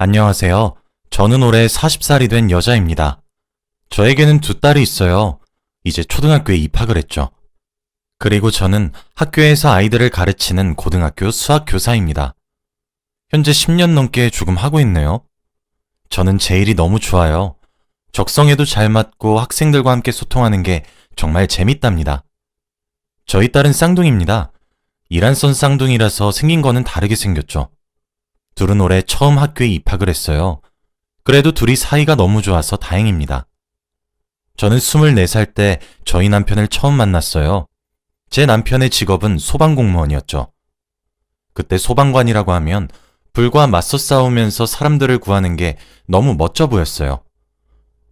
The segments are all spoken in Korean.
안녕하세요. 저는 올해 40살이 된 여자입니다. 저에게는 두 딸이 있어요. 이제 초등학교에 입학을 했죠. 그리고 저는 학교에서 아이들을 가르치는 고등학교 수학 교사입니다. 현재 10년 넘게 조금 하고 있네요. 저는 제 일이 너무 좋아요. 적성에도 잘 맞고 학생들과 함께 소통하는 게 정말 재밌답니다. 저희 딸은 쌍둥이입니다. 이란선 쌍둥이라서 생긴 거는 다르게 생겼죠. 둘은 올해 처음 학교에 입학을 했어요. 그래도 둘이 사이가 너무 좋아서 다행입니다. 저는 24살 때 저희 남편을 처음 만났어요. 제 남편의 직업은 소방공무원이었죠. 그때 소방관이라고 하면 불과 맞서 싸우면서 사람들을 구하는 게 너무 멋져 보였어요.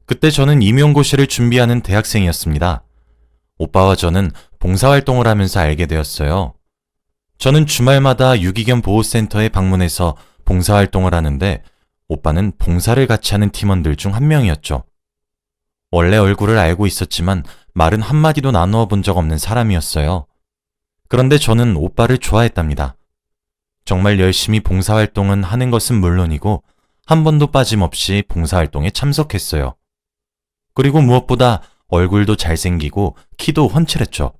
그때 저는 임용고시를 준비하는 대학생이었습니다. 오빠와 저는 봉사활동을 하면서 알게 되었어요. 저는 주말마다 유기견 보호센터에 방문해서 봉사활동을 하는데 오빠는 봉사를 같이 하는 팀원들 중 한 명이었죠. 원래 얼굴을 알고 있었지만 말은 한마디도 나누어 본 적 없는 사람이었어요. 그런데 저는 오빠를 좋아했답니다. 정말 열심히 봉사활동은 하는 것은 물론이고 한 번도 빠짐없이 봉사활동에 참석했어요. 그리고 무엇보다 얼굴도 잘생기고 키도 훤칠했죠.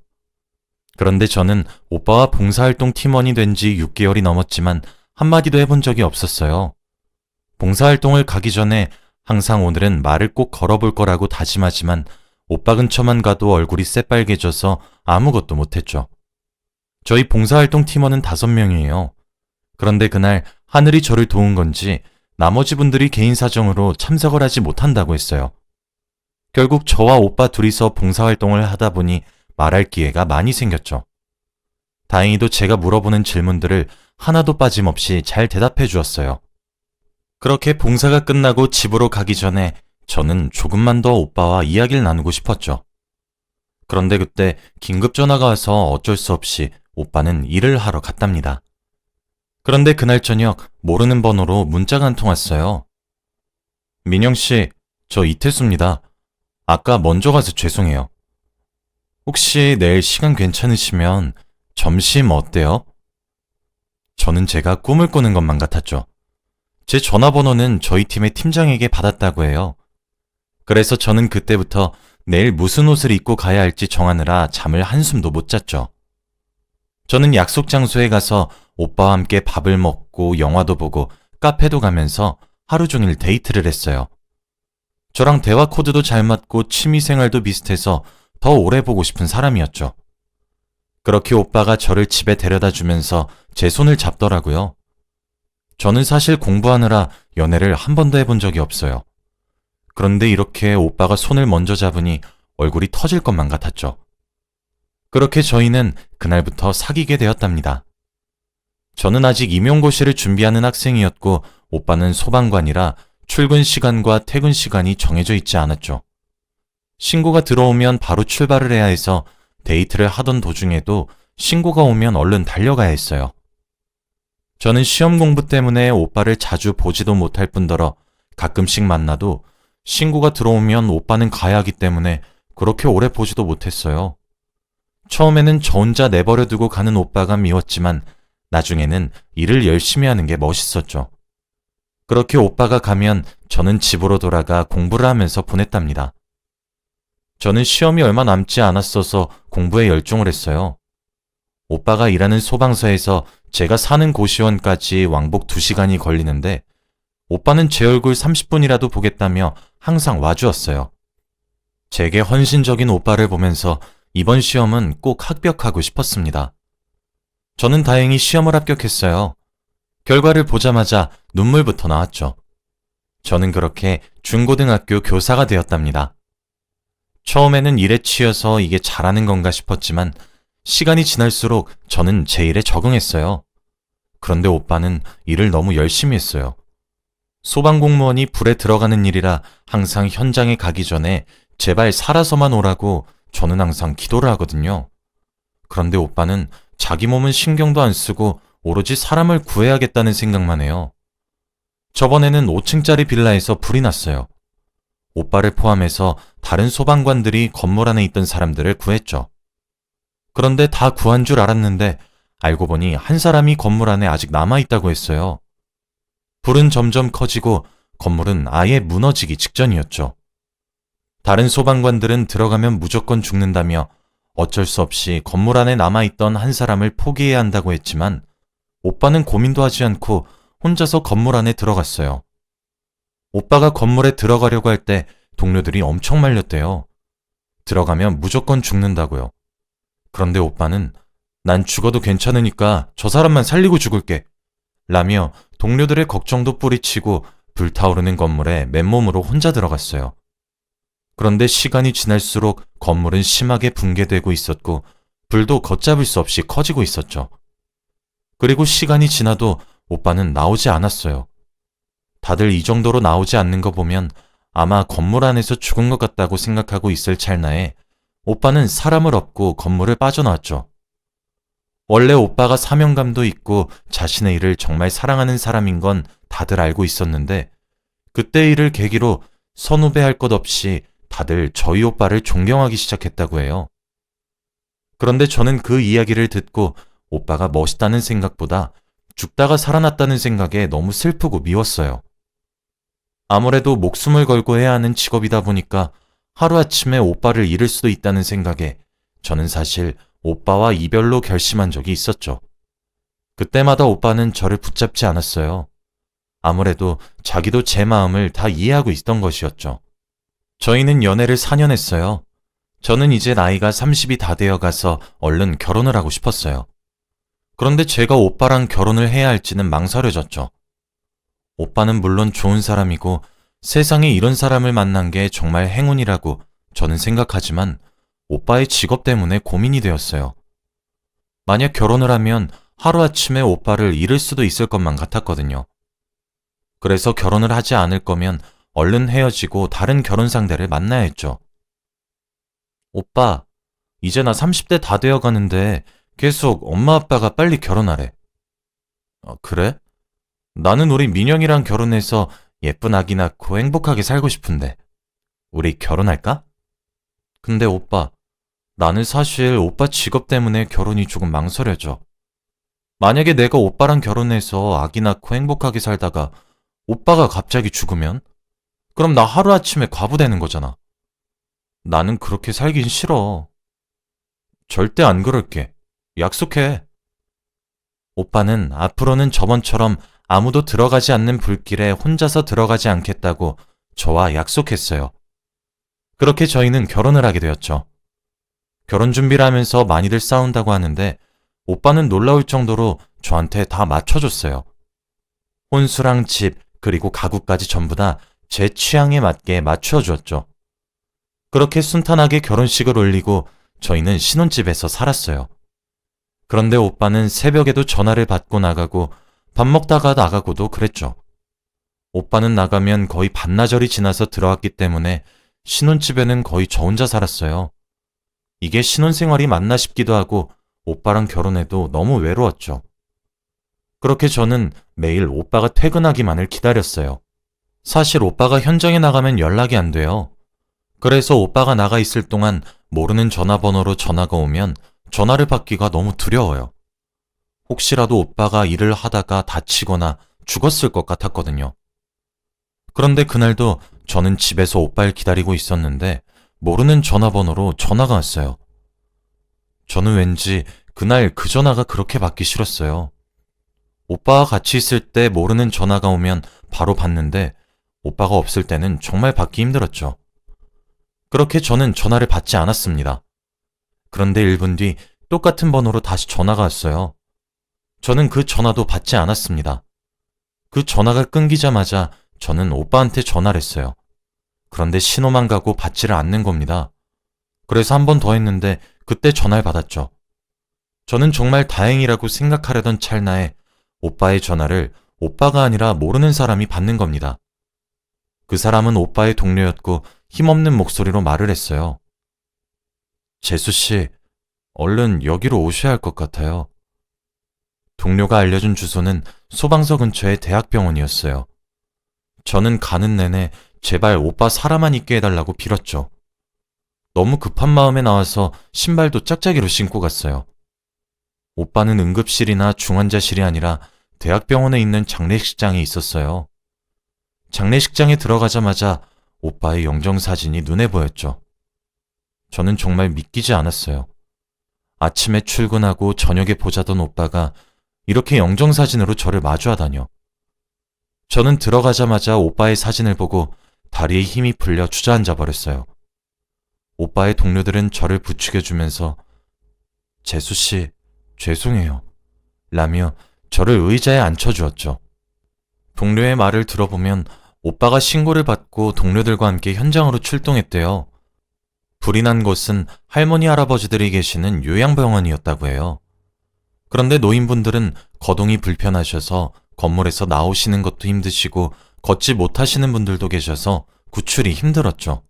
그런데 저는 오빠와 봉사활동 팀원이 된 지 6개월이 넘었지만 한마디도 해본 적이 없었어요. 봉사활동을 가기 전에 항상 오늘은 말을 꼭 걸어볼 거라고 다짐하지만 오빠 근처만 가도 얼굴이 새빨개져서 아무것도 못했죠. 저희 봉사활동 팀원은 5명이에요. 그런데 그날 하늘이 저를 도운 건지 나머지 분들이 개인 사정으로 참석을 하지 못한다고 했어요. 결국 저와 오빠 둘이서 봉사활동을 하다 보니 말할 기회가 많이 생겼죠. 다행히도 제가 물어보는 질문들을 하나도 빠짐없이 잘 대답해 주었어요. 그렇게 봉사가 끝나고 집으로 가기 전에 저는 조금만 더 오빠와 이야기를 나누고 싶었죠. 그런데 그때 긴급 전화가 와서 어쩔 수 없이 오빠는 일을 하러 갔답니다. 그런데 그날 저녁 모르는 번호로 문자가 한 통 왔어요. 민영 씨, 저 이태수입니다. 아까 먼저 가서 죄송해요. 혹시 내일 시간 괜찮으시면 점심 어때요? 저는 제가 꿈을 꾸는 것만 같았죠. 제 전화번호는 저희 팀의 팀장에게 받았다고 해요. 그래서 저는 그때부터 내일 무슨 옷을 입고 가야 할지 정하느라 잠을 한숨도 못 잤죠. 저는 약속 장소에 가서 오빠와 함께 밥을 먹고 영화도 보고 카페도 가면서 하루 종일 데이트를 했어요. 저랑 대화 코드도 잘 맞고 취미생활도 비슷해서 더 오래 보고 싶은 사람이었죠. 그렇게 오빠가 저를 집에 데려다 주면서 제 손을 잡더라고요. 저는 사실 공부하느라 연애를 한 번도 해본 적이 없어요. 그런데 이렇게 오빠가 손을 먼저 잡으니 얼굴이 터질 것만 같았죠. 그렇게 저희는 그날부터 사귀게 되었답니다. 저는 아직 임용고시를 준비하는 학생이었고 오빠는 소방관이라 출근 시간과 퇴근 시간이 정해져 있지 않았죠. 신고가 들어오면 바로 출발을 해야 해서 데이트를 하던 도중에도 신고가 오면 얼른 달려가야 했어요. 저는 시험 공부 때문에 오빠를 자주 보지도 못할 뿐더러 가끔씩 만나도 신고가 들어오면 오빠는 가야 하기 때문에 그렇게 오래 보지도 못했어요. 처음에는 저 혼자 내버려 두고 가는 오빠가 미웠지만 나중에는 일을 열심히 하는 게 멋있었죠. 그렇게 오빠가 가면 저는 집으로 돌아가 공부를 하면서 보냈답니다. 저는 시험이 얼마 남지 않았어서 공부에 열중을 했어요. 오빠가 일하는 소방서에서 제가 사는 고시원까지 왕복 2시간이 걸리는데 오빠는 제 얼굴 30분이라도 보겠다며 항상 와주었어요. 제게 헌신적인 오빠를 보면서 이번 시험은 꼭 합격하고 싶었습니다. 저는 다행히 시험을 합격했어요. 결과를 보자마자 눈물부터 나왔죠. 저는 그렇게 중고등학교 교사가 되었답니다. 처음에는 일에 치여서 이게 잘하는 건가 싶었지만 시간이 지날수록 저는 제 일에 적응했어요. 그런데 오빠는 일을 너무 열심히 했어요. 소방공무원이 불에 들어가는 일이라 항상 현장에 가기 전에 제발 살아서만 오라고 저는 항상 기도를 하거든요. 그런데 오빠는 자기 몸은 신경도 안 쓰고 오로지 사람을 구해야겠다는 생각만 해요. 저번에는 5층짜리 빌라에서 불이 났어요. 오빠를 포함해서 다른 소방관들이 건물 안에 있던 사람들을 구했죠. 그런데 다 구한 줄 알았는데 알고 보니 한 사람이 건물 안에 아직 남아있다고 했어요. 불은 점점 커지고 건물은 아예 무너지기 직전이었죠. 다른 소방관들은 들어가면 무조건 죽는다며 어쩔 수 없이 건물 안에 남아있던 한 사람을 포기해야 한다고 했지만 오빠는 고민도 하지 않고 혼자서 건물 안에 들어갔어요. 오빠가 건물에 들어가려고 할 때 동료들이 엄청 말렸대요. 들어가면 무조건 죽는다고요. 그런데 오빠는 난 죽어도 괜찮으니까 저 사람만 살리고 죽을게 라며 동료들의 걱정도 뿌리치고 불타오르는 건물에 맨몸으로 혼자 들어갔어요. 그런데 시간이 지날수록 건물은 심하게 붕괴되고 있었고 불도 걷잡을 수 없이 커지고 있었죠. 그리고 시간이 지나도 오빠는 나오지 않았어요. 다들 이 정도로 나오지 않는 거 보면 아마 건물 안에서 죽은 것 같다고 생각하고 있을 찰나에 오빠는 사람을 업고 건물을 빠져나왔죠. 원래 오빠가 사명감도 있고 자신의 일을 정말 사랑하는 사람인 건 다들 알고 있었는데 그때 일을 계기로 선후배할 것 없이 다들 저희 오빠를 존경하기 시작했다고 해요. 그런데 저는 그 이야기를 듣고 오빠가 멋있다는 생각보다 죽다가 살아났다는 생각에 너무 슬프고 미웠어요. 아무래도 목숨을 걸고 해야 하는 직업이다 보니까 하루아침에 오빠를 잃을 수도 있다는 생각에 저는 사실 오빠와 이별로 결심한 적이 있었죠. 그때마다 오빠는 저를 붙잡지 않았어요. 아무래도 자기도 제 마음을 다 이해하고 있던 것이었죠. 저희는 연애를 4년 했어요. 저는 이제 나이가 30이 다 되어 가서 얼른 결혼을 하고 싶었어요. 그런데 제가 오빠랑 결혼을 해야 할지는 망설여졌죠. 오빠는 물론 좋은 사람이고 세상에 이런 사람을 만난 게 정말 행운이라고 저는 생각하지만 오빠의 직업 때문에 고민이 되었어요. 만약 결혼을 하면 하루아침에 오빠를 잃을 수도 있을 것만 같았거든요. 그래서 결혼을 하지 않을 거면 얼른 헤어지고 다른 결혼 상대를 만나야 했죠. 오빠, 이제 나 30대 다 되어 가는데 계속 엄마 아빠가 빨리 결혼하래. 그래? 나는 우리 민영이랑 결혼해서 예쁜 아기 낳고 행복하게 살고 싶은데. 우리 결혼할까? 근데 오빠, 나는 사실 오빠 직업 때문에 결혼이 조금 망설여져. 만약에 내가 오빠랑 결혼해서 아기 낳고 행복하게 살다가 오빠가 갑자기 죽으면? 그럼 나 하루아침에 과부 되는 거잖아. 나는 그렇게 살긴 싫어. 절대 안 그럴게. 약속해. 오빠는 앞으로는 저번처럼 아무도 들어가지 않는 불길에 혼자서 들어가지 않겠다고 저와 약속했어요. 그렇게 저희는 결혼을 하게 되었죠. 결혼 준비를 하면서 많이들 싸운다고 하는데 오빠는 놀라울 정도로 저한테 다 맞춰줬어요. 혼수랑 집 그리고 가구까지 전부 다 제 취향에 맞게 맞추어 주었죠. 그렇게 순탄하게 결혼식을 올리고 저희는 신혼집에서 살았어요. 그런데 오빠는 새벽에도 전화를 받고 나가고 밥 먹다가 나가고도 그랬죠. 오빠는 나가면 거의 반나절이 지나서 들어왔기 때문에 신혼집에는 거의 저 혼자 살았어요. 이게 신혼생활이 맞나 싶기도 하고 오빠랑 결혼해도 너무 외로웠죠. 그렇게 저는 매일 오빠가 퇴근하기만을 기다렸어요. 사실 오빠가 현장에 나가면 연락이 안 돼요. 그래서 오빠가 나가 있을 동안 모르는 전화번호로 전화가 오면 전화를 받기가 너무 두려워요. 혹시라도 오빠가 일을 하다가 다치거나 죽었을 것 같았거든요. 그런데 그날도 저는 집에서 오빠를 기다리고 있었는데 모르는 전화번호로 전화가 왔어요. 저는 왠지 그날 그 전화가 그렇게 받기 싫었어요. 오빠와 같이 있을 때 모르는 전화가 오면 바로 받는데 오빠가 없을 때는 정말 받기 힘들었죠. 그렇게 저는 전화를 받지 않았습니다. 그런데 1분 뒤 똑같은 번호로 다시 전화가 왔어요. 저는 그 전화도 받지 않았습니다. 그 전화가 끊기자마자 저는 오빠한테 전화를 했어요. 그런데 신호만 가고 받지를 않는 겁니다. 그래서 한 번 더 했는데 그때 전화를 받았죠. 저는 정말 다행이라고 생각하려던 찰나에 오빠의 전화를 오빠가 아니라 모르는 사람이 받는 겁니다. 그 사람은 오빠의 동료였고 힘없는 목소리로 말을 했어요. 재수씨, 얼른 여기로 오셔야 할 것 같아요. 동료가 알려준 주소는 소방서 근처의 대학병원이었어요. 저는 가는 내내 제발 오빠 살아만 있게 해달라고 빌었죠. 너무 급한 마음에 나와서 신발도 짝짝이로 신고 갔어요. 오빠는 응급실이나 중환자실이 아니라 대학병원에 있는 장례식장에 있었어요. 장례식장에 들어가자마자 오빠의 영정사진이 눈에 보였죠. 저는 정말 믿기지 않았어요. 아침에 출근하고 저녁에 보자던 오빠가 이렇게 영정사진으로 저를 마주하다뇨. 저는 들어가자마자 오빠의 사진을 보고 다리에 힘이 풀려 주저앉아 버렸어요. 오빠의 동료들은 저를 부추겨주면서 재수씨, 죄송해요. 라며 저를 의자에 앉혀주었죠. 동료의 말을 들어보면 오빠가 신고를 받고 동료들과 함께 현장으로 출동했대요. 불이 난 곳은 할머니 할아버지들이 계시는 요양병원이었다고 해요. 그런데 노인분들은 거동이 불편하셔서 건물에서 나오시는 것도 힘드시고 걷지 못하시는 분들도 계셔서 구출이 힘들었죠.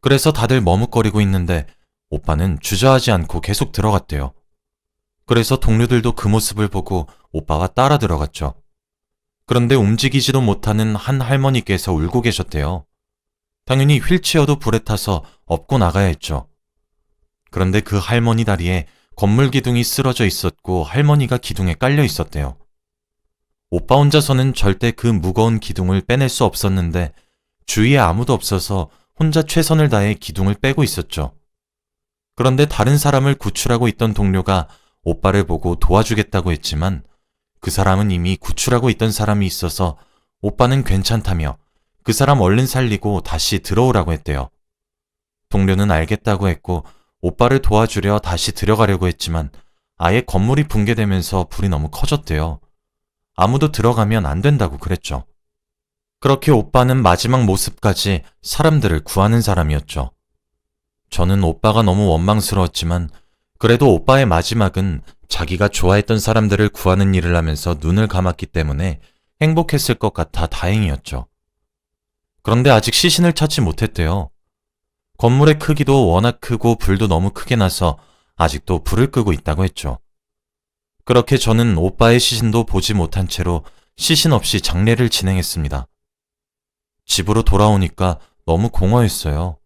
그래서 다들 머뭇거리고 있는데 오빠는 주저하지 않고 계속 들어갔대요. 그래서 동료들도 그 모습을 보고 오빠와 따라 들어갔죠. 그런데 움직이지도 못하는 한 할머니께서 울고 계셨대요. 당연히 휠체어도 불에 타서 업고 나가야 했죠. 그런데 그 할머니 다리에 건물 기둥이 쓰러져 있었고 할머니가 기둥에 깔려 있었대요. 오빠 혼자서는 절대 그 무거운 기둥을 빼낼 수 없었는데 주위에 아무도 없어서 혼자 최선을 다해 기둥을 빼고 있었죠. 그런데 다른 사람을 구출하고 있던 동료가 오빠를 보고 도와주겠다고 했지만 그 사람은 이미 구출하고 있던 사람이 있어서 오빠는 괜찮다며 그 사람 얼른 살리고 다시 들어오라고 했대요. 동료는 알겠다고 했고 오빠를 도와주려 다시 들어가려고 했지만 아예 건물이 붕괴되면서 불이 너무 커졌대요. 아무도 들어가면 안 된다고 그랬죠. 그렇게 오빠는 마지막 모습까지 사람들을 구하는 사람이었죠. 저는 오빠가 너무 원망스러웠지만 그래도 오빠의 마지막은 자기가 좋아했던 사람들을 구하는 일을 하면서 눈을 감았기 때문에 행복했을 것 같아 다행이었죠. 그런데 아직 시신을 찾지 못했대요. 건물의 크기도 워낙 크고 불도 너무 크게 나서 아직도 불을 끄고 있다고 했죠. 그렇게 저는 오빠의 시신도 보지 못한 채로 시신 없이 장례를 진행했습니다. 집으로 돌아오니까 너무 공허했어요.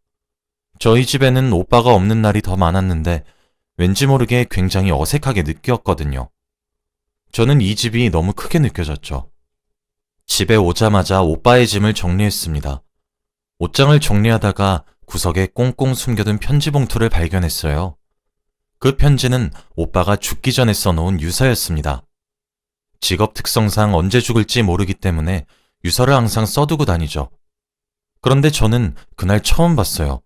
저희 집에는 오빠가 없는 날이 더 많았는데 왠지 모르게 굉장히 어색하게 느꼈거든요. 저는 이 집이 너무 크게 느껴졌죠. 집에 오자마자 오빠의 짐을 정리했습니다. 옷장을 정리하다가 구석에 꽁꽁 숨겨둔 편지 봉투를 발견했어요. 그 편지는 오빠가 죽기 전에 써놓은 유서였습니다. 직업 특성상 언제 죽을지 모르기 때문에 유서를 항상 써두고 다니죠. 그런데 저는 그날 처음 봤어요.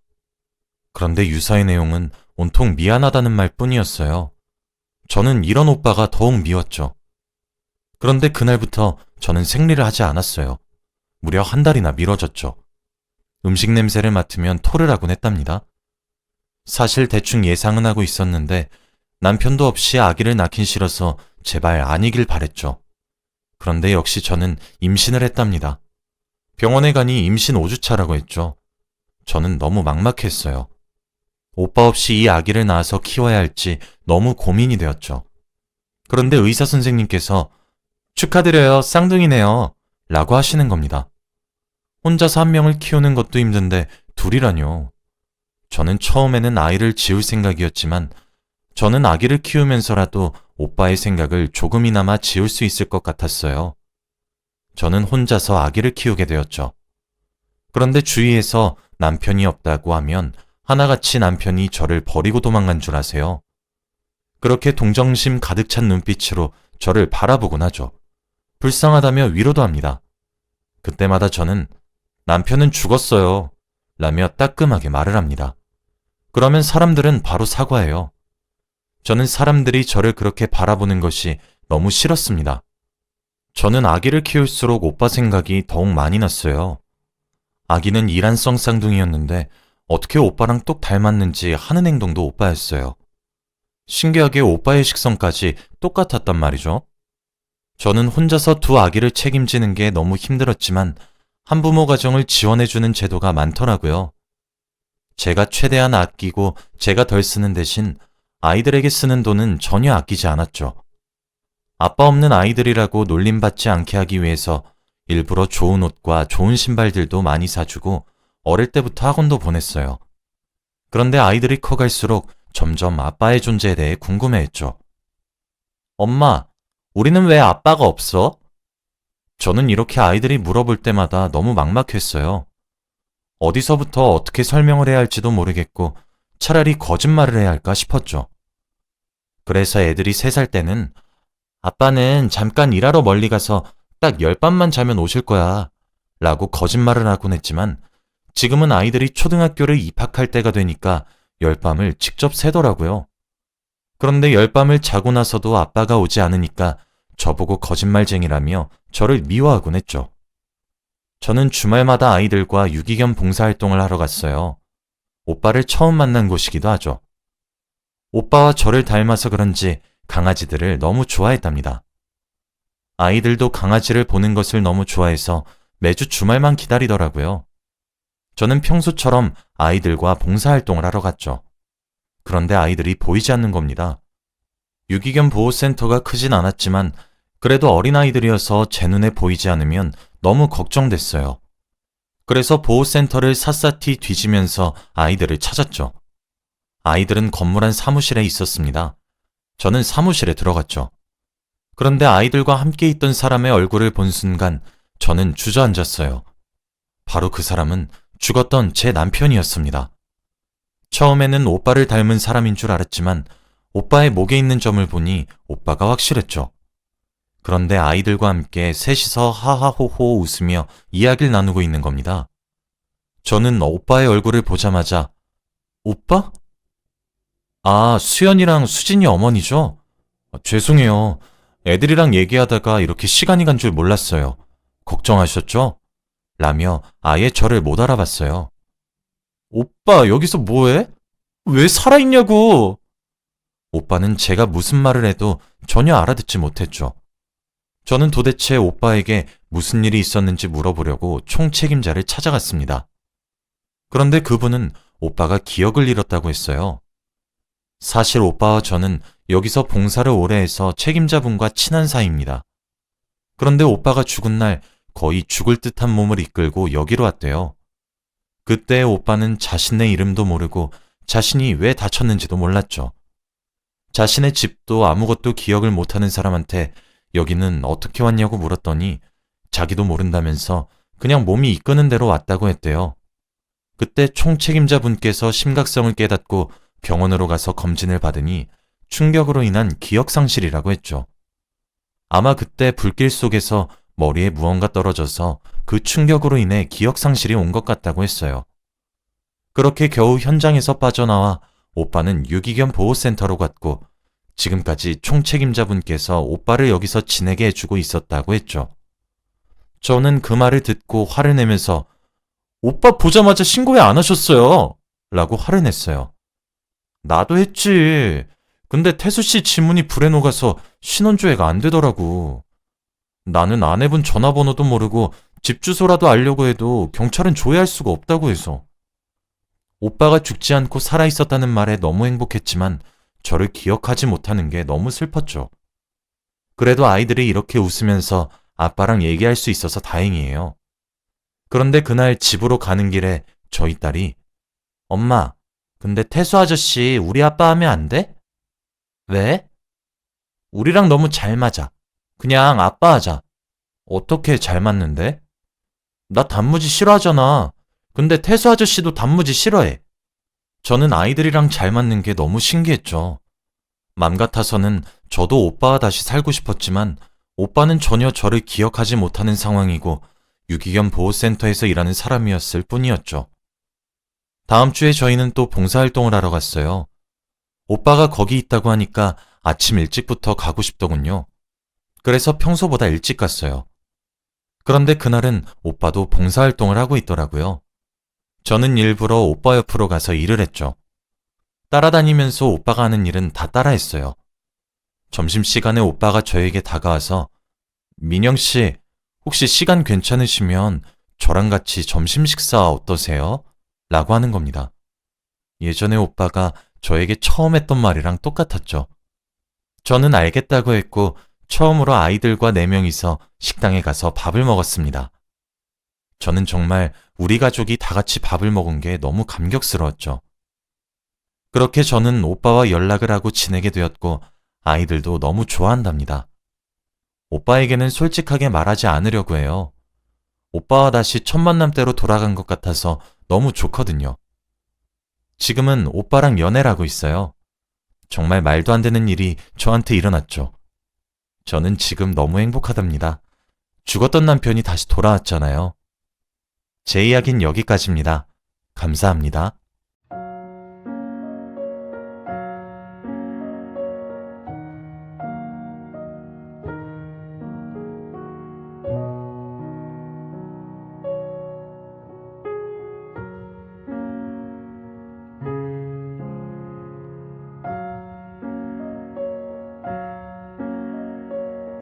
그런데 유서의 내용은 온통 미안하다는 말뿐이었어요. 저는 이런 오빠가 더욱 미웠죠. 그런데 그날부터 저는 생리를 하지 않았어요. 무려 한 달이나 미뤄졌죠. 음식 냄새를 맡으면 토를 하곤 했답니다. 사실 대충 예상은 하고 있었는데 남편도 없이 아기를 낳긴 싫어서 제발 아니길 바랬죠. 그런데 역시 저는 임신을 했답니다. 병원에 가니 임신 5주차라고 했죠. 저는 너무 막막했어요. 오빠 없이 이 아기를 낳아서 키워야 할지 너무 고민이 되었죠. 그런데 의사 선생님께서 축하드려요, 쌍둥이네요 라고 하시는 겁니다. 혼자서 한 명을 키우는 것도 힘든데 둘이라뇨. 저는 처음에는 아이를 지울 생각이었지만 저는 아기를 키우면서라도 오빠의 생각을 조금이나마 지울 수 있을 것 같았어요. 저는 혼자서 아기를 키우게 되었죠. 그런데 주위에서 남편이 없다고 하면 하나같이 남편이 저를 버리고 도망간 줄 아세요? 그렇게 동정심 가득 찬 눈빛으로 저를 바라보곤 하죠. 불쌍하다며 위로도 합니다. 그때마다 저는 남편은 죽었어요 라며 따끔하게 말을 합니다. 그러면 사람들은 바로 사과해요. 저는 사람들이 저를 그렇게 바라보는 것이 너무 싫었습니다. 저는 아기를 키울수록 오빠 생각이 더욱 많이 났어요. 아기는 이란성 쌍둥이였는데 어떻게 오빠랑 똑 닮았는지 하는 행동도 오빠였어요. 신기하게 오빠의 식성까지 똑같았단 말이죠. 저는 혼자서 두 아기를 책임지는 게 너무 힘들었지만 한부모 가정을 지원해주는 제도가 많더라고요. 제가 최대한 아끼고 제가 덜 쓰는 대신 아이들에게 쓰는 돈은 전혀 아끼지 않았죠. 아빠 없는 아이들이라고 놀림받지 않게 하기 위해서 일부러 좋은 옷과 좋은 신발들도 많이 사주고 어릴 때부터 학원도 보냈어요. 그런데 아이들이 커갈수록 점점 아빠의 존재에 대해 궁금해했죠. 엄마, 우리는 왜 아빠가 없어? 저는 이렇게 아이들이 물어볼 때마다 너무 막막했어요. 어디서부터 어떻게 설명을 해야 할지도 모르겠고 차라리 거짓말을 해야 할까 싶었죠. 그래서 애들이 3살 때는 아빠는 잠깐 일하러 멀리 가서 딱 10밤만 자면 오실 거야 라고 거짓말을 하곤 했지만 지금은 아이들이 초등학교를 입학할 때가 되니까 10밤을 직접 세더라고요. 그런데 10밤을 자고 나서도 아빠가 오지 않으니까 저보고 거짓말쟁이라며 저를 미워하곤 했죠. 저는 주말마다 아이들과 유기견 봉사활동을 하러 갔어요. 오빠를 처음 만난 곳이기도 하죠. 오빠와 저를 닮아서 그런지 강아지들을 너무 좋아했답니다. 아이들도 강아지를 보는 것을 너무 좋아해서 매주 주말만 기다리더라고요. 저는 평소처럼 아이들과 봉사활동을 하러 갔죠. 그런데 아이들이 보이지 않는 겁니다. 유기견 보호센터가 크진 않았지만 그래도 어린아이들이어서 제 눈에 보이지 않으면 너무 걱정됐어요. 그래서 보호센터를 샅샅이 뒤지면서 아이들을 찾았죠. 아이들은 건물 안 사무실에 있었습니다. 저는 사무실에 들어갔죠. 그런데 아이들과 함께 있던 사람의 얼굴을 본 순간 저는 주저앉았어요. 바로 그 사람은 죽었던 제 남편이었습니다. 처음에는 오빠를 닮은 사람인 줄 알았지만 오빠의 목에 있는 점을 보니 오빠가 확실했죠. 그런데 아이들과 함께 셋이서 하하호호 웃으며 이야기를 나누고 있는 겁니다. 저는 오빠의 얼굴을 보자마자 오빠? 아, 수연이랑 수진이 어머니죠? 죄송해요. 애들이랑 얘기하다가 이렇게 시간이 간 줄 몰랐어요. 걱정하셨죠? 라며 아예 저를 못 알아봤어요. 오빠, 여기서 뭐해? 왜 살아있냐고! 오빠는 제가 무슨 말을 해도 전혀 알아듣지 못했죠. 저는 도대체 오빠에게 무슨 일이 있었는지 물어보려고 총책임자를 찾아갔습니다. 그런데 그분은 오빠가 기억을 잃었다고 했어요. 사실 오빠와 저는 여기서 봉사를 오래 해서 책임자분과 친한 사이입니다. 그런데 오빠가 죽은 날 거의 죽을 듯한 몸을 이끌고 여기로 왔대요. 그때 오빠는 자신의 이름도 모르고 자신이 왜 다쳤는지도 몰랐죠. 자신의 집도 아무것도 기억을 못하는 사람한테 여기는 어떻게 왔냐고 물었더니 자기도 모른다면서 그냥 몸이 이끄는 대로 왔다고 했대요. 그때 총책임자분께서 심각성을 깨닫고 병원으로 가서 검진을 받으니 충격으로 인한 기억상실이라고 했죠. 아마 그때 불길 속에서 머리에 무언가 떨어져서 그 충격으로 인해 기억상실이 온 것 같다고 했어요. 그렇게 겨우 현장에서 빠져나와 오빠는 유기견 보호센터로 갔고 지금까지 총책임자분께서 오빠를 여기서 지내게 해주고 있었다고 했죠. 저는 그 말을 듣고 화를 내면서 오빠 보자마자 신고 왜 안 하셨어요? 라고 화를 냈어요. 나도 했지. 근데 태수씨 지문이 불에 녹아서 신원조회가 안 되더라고. 나는 아내분 전화번호도 모르고 집 주소라도 알려고 해도 경찰은 조회할 수가 없다고 해서. 오빠가 죽지 않고 살아있었다는 말에 너무 행복했지만 저를 기억하지 못하는 게 너무 슬펐죠. 그래도 아이들이 이렇게 웃으면서 아빠랑 얘기할 수 있어서 다행이에요. 그런데 그날 집으로 가는 길에 저희 딸이 엄마, 근데 태수 아저씨 우리 아빠 하면 안 돼? 왜? 우리랑 너무 잘 맞아. 그냥 아빠 하자. 어떻게 잘 맞는데? 나 단무지 싫어하잖아. 근데 태수 아저씨도 단무지 싫어해. 저는 아이들이랑 잘 맞는 게 너무 신기했죠. 맘 같아서는 저도 오빠와 다시 살고 싶었지만 오빠는 전혀 저를 기억하지 못하는 상황이고 유기견 보호센터에서 일하는 사람이었을 뿐이었죠. 다음 주에 저희는 또 봉사활동을 하러 갔어요. 오빠가 거기 있다고 하니까 아침 일찍부터 가고 싶더군요. 그래서 평소보다 일찍 갔어요. 그런데 그날은 오빠도 봉사활동을 하고 있더라고요. 저는 일부러 오빠 옆으로 가서 일을 했죠. 따라다니면서 오빠가 하는 일은 다 따라했어요. 점심시간에 오빠가 저에게 다가와서 민영 씨, 혹시 시간 괜찮으시면 저랑 같이 점심 식사 어떠세요? 라고 하는 겁니다. 예전에 오빠가 저에게 처음 했던 말이랑 똑같았죠. 저는 알겠다고 했고 처음으로 아이들과 4명이서 식당에 가서 밥을 먹었습니다. 저는 정말 우리 가족이 다 같이 밥을 먹은 게 너무 감격스러웠죠. 그렇게 저는 오빠와 연락을 하고 지내게 되었고 아이들도 너무 좋아한답니다. 오빠에게는 솔직하게 말하지 않으려고 해요. 오빠와 다시 첫 만남 때로 돌아간 것 같아서 너무 좋거든요. 지금은 오빠랑 연애를 하고 있어요. 정말 말도 안 되는 일이 저한테 일어났죠. 저는 지금 너무 행복하답니다. 죽었던 남편이 다시 돌아왔잖아요. 제 이야기는 여기까지입니다. 감사합니다.